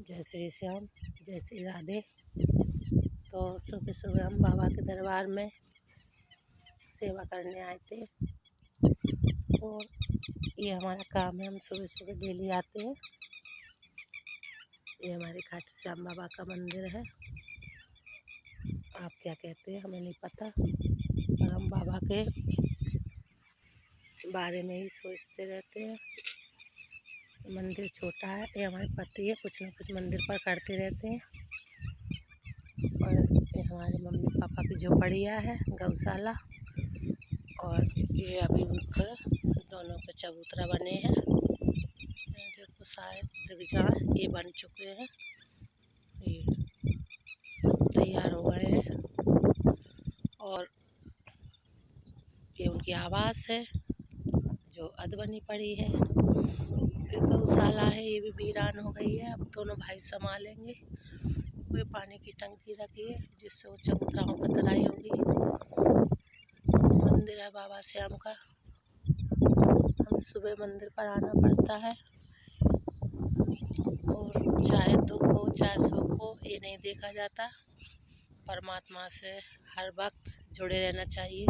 जय श्री श्याम, जय श्री राधे। तो सुबह सुबह हम बाबा के दरबार में सेवा करने आए थे और ये हमारा काम है। हम सुबह सुबह डेली आते हैं। ये हमारे खाटू श्याम बाबा का मंदिर है। आप क्या कहते हैं हमें नहीं पता, पर हम बाबा के बारे में ही सोचते रहते हैं। मंदिर छोटा है, ये हमारे पति है, कुछ न कुछ मंदिर पर करते रहते हैं। और ये हमारे मम्मी पापा की झोपड़िया है, गौशाला। और ये अभी उनका दोनों के चबूतरा बने हैं। देखो शायद दिख जाए, ये बन चुके हैं, ये तैयार हो गए हैं। और ये उनकी आवास है जो अध बनी पड़ी है। गौशाला है, ये भी वीरान हो गई है। अब दोनों भाई संभालेंगे। कोई पानी की टंकी रखी है जिससे वो चबूतराओं पर तराई होगी। मंदिर है बाबा श्याम का। हमें सुबह मंदिर पर आना पड़ता है। और चाहे दुख हो चाहे सुख हो, ये नहीं देखा जाता। परमात्मा से हर वक्त जुड़े रहना चाहिए,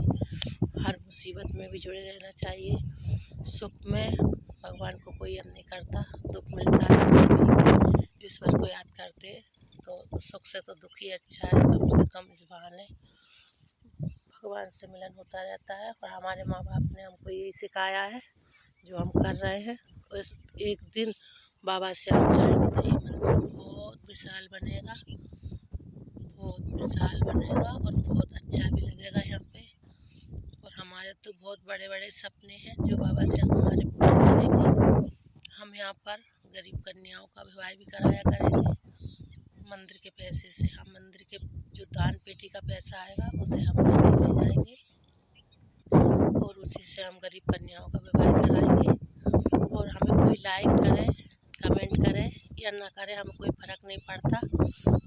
हर मुसीबत में भी जुड़े रहना चाहिए। सुख में भगवान को कोई याद नहीं करता, दुख मिलता है ईश्वर को याद करते हैं। तो सुख से तो दुख ही अच्छा है। कम से कम इस बहाने भगवान से मिलन होता रहता है। और हमारे माँ बाप ने हमको यही सिखाया है जो हम कर रहे हैं। तो इस एक दिन बाबा श्याम जाएंगे तो ये मंदिर बहुत विशाल बनेगा, बहुत विशाल बनेगा और बहुत अच्छा भी लगेगा यहाँ पे। और हमारे तो बहुत बड़े बड़े सपने हैं जो बाबा श्याम हमारे पूरे करेंगे। हम यहाँ पर गरीब कन्याओं का विवाह भी कराया करेंगे मंदिर के पैसे से। हम मंदिर के जो दान पेटी का पैसा आएगा उसे हम घर में ले जाएंगे और उसी से हम गरीब कन्याओं का विवाह कराएंगे। और हमें कोई लाइक करे, कमेंट करे या ना करे, हमें कोई फर्क नहीं पड़ता,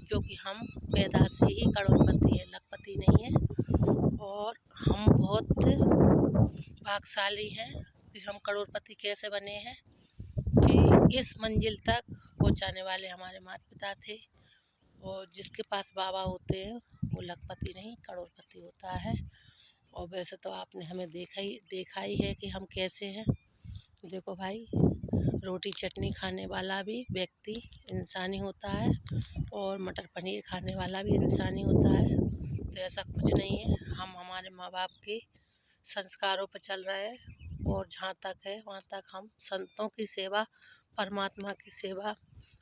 क्योंकि हम पैदा से ही करोड़पति हैं, लखपति नहीं है। और हम बहुत भाग्यशाली हैं कि हम करोड़पति कैसे बने हैं कि इस मंजिल तक पहुंचाने वाले हमारे माता पिता थे। और जिसके पास बाबा होते हैं वो लखपति नहीं करोड़पति होता है। और वैसे तो आपने हमें देखा ही है कि हम कैसे हैं। देखो भाई, रोटी चटनी खाने वाला भी व्यक्ति इंसानी होता है और मटर पनीर खाने वाला भी इंसानी होता है। तो ऐसा कुछ नहीं है। हम हमारे माँ बाप के संस्कारों पर चल रहे हैं। और जहाँ तक है वहाँ तक हम संतों की सेवा, परमात्मा की सेवा,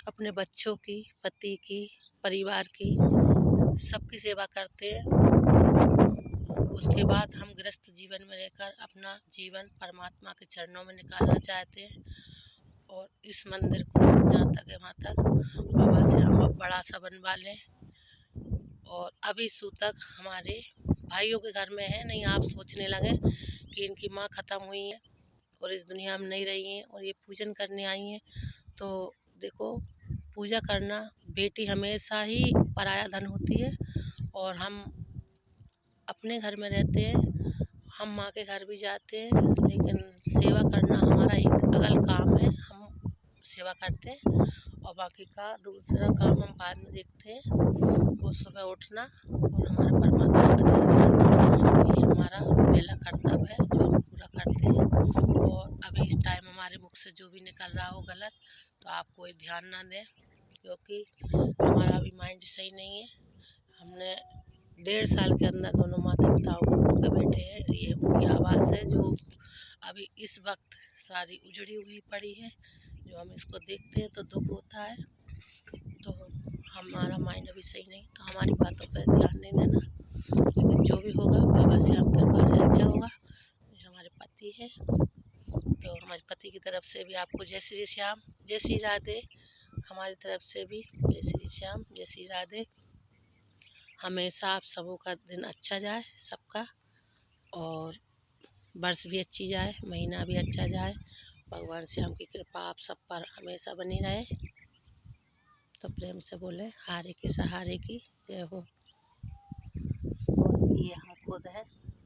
अपने बच्चों की, पति की, परिवार की, सबकी सेवा करते हैं। उसके बाद हम गृहस्थ जीवन में रहकर अपना जीवन परमात्मा के चरणों में निकालना चाहते हैं। और इस मंदिर को जहाँ तक है वहाँ तक बाबा श्याम अब बड़ा सा बनवा लें। और अभी सूतक हमारे भाइयों के घर में है। नहीं आप सोचने लगे कि इनकी माँ खत्म हुई है और इस दुनिया में नहीं रही हैं और ये पूजन करने आई हैं। तो देखो, पूजा करना, बेटी हमेशा ही पराया धन होती है। और हम अपने घर में रहते हैं, हम माँ के घर भी जाते हैं, लेकिन सेवा करना हमारा एक अलग काम है। हम सेवा करते हैं और बाकी का दूसरा काम हम बाद में देखते हैं। वो सुबह उठना और हमारा परमात्मा का ध्यान करना, ये हमारा पहला कर्तव्य है जो हम पूरा करते हैं। और अभी इस टाइम हमारे मुख से जो भी निकल रहा हो गलत, तो आप कोई ध्यान ना दें, क्योंकि हमारा अभी माइंड सही नहीं है। हमने 1.5 साल के अंदर दोनों माता पिताओं को खो के बैठे हैं। ये उनकी आवाज़ है जो अभी इस वक्त सारी उजड़ी हुई पड़ी है। जो हम इसको देखते हैं तो दुख होता है। तो हमारा माइंड अभी सही नहीं, तो हमारी बातों पर ध्यान नहीं देना। लेकिन जो भी होगा बाबा श्याम की कृपा से अच्छा होगा। ये हमारे पति है, तो हमारे पति की तरफ से भी आपको जय श्री श्याम, जय श्री राधे। हमारी तरफ से भी जय श्री श्याम, जय श्री राधे। हमेशा आप सबों का दिन अच्छा जाए, सबका, और वर्ष भी अच्छी जाए, महीना भी अच्छा जाए। भगवान श्याम की कृपा आप सब पर हमेशा बनी रहे। तो प्रेम से बोले हारे के सहारे की जय हो। और ये हम खुद हैं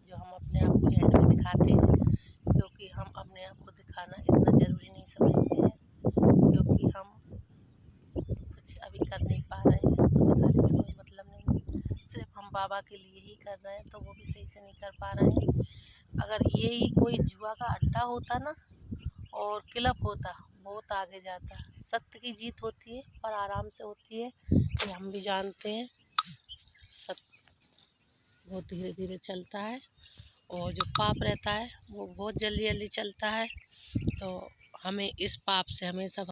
जो हम अपने आप को एंड में दिखाते हैं, क्योंकि हम अपने आप को दिखाना इतना ज़रूरी नहीं समझते हैं, क्योंकि हम कुछ अभी कर नहीं पा रहे हैं तो दिखाने से कोई मतलब नहीं, सिर्फ हम बाबा के लिए ही कर रहे हैं, तो वो भी सही से नहीं कर पा रहे हैं। अगर यही कोई जुआ का अड्डा होता ना और क्लब होता, बहुत आगे जाता। सत्य की जीत होती है पर आराम से होती है, ये हम भी जानते हैं। सत्य बहुत धीरे धीरे चलता है और जो पाप रहता है वो बहुत जल्दी जल्दी चलता है। तो हमें इस पाप से हमेशा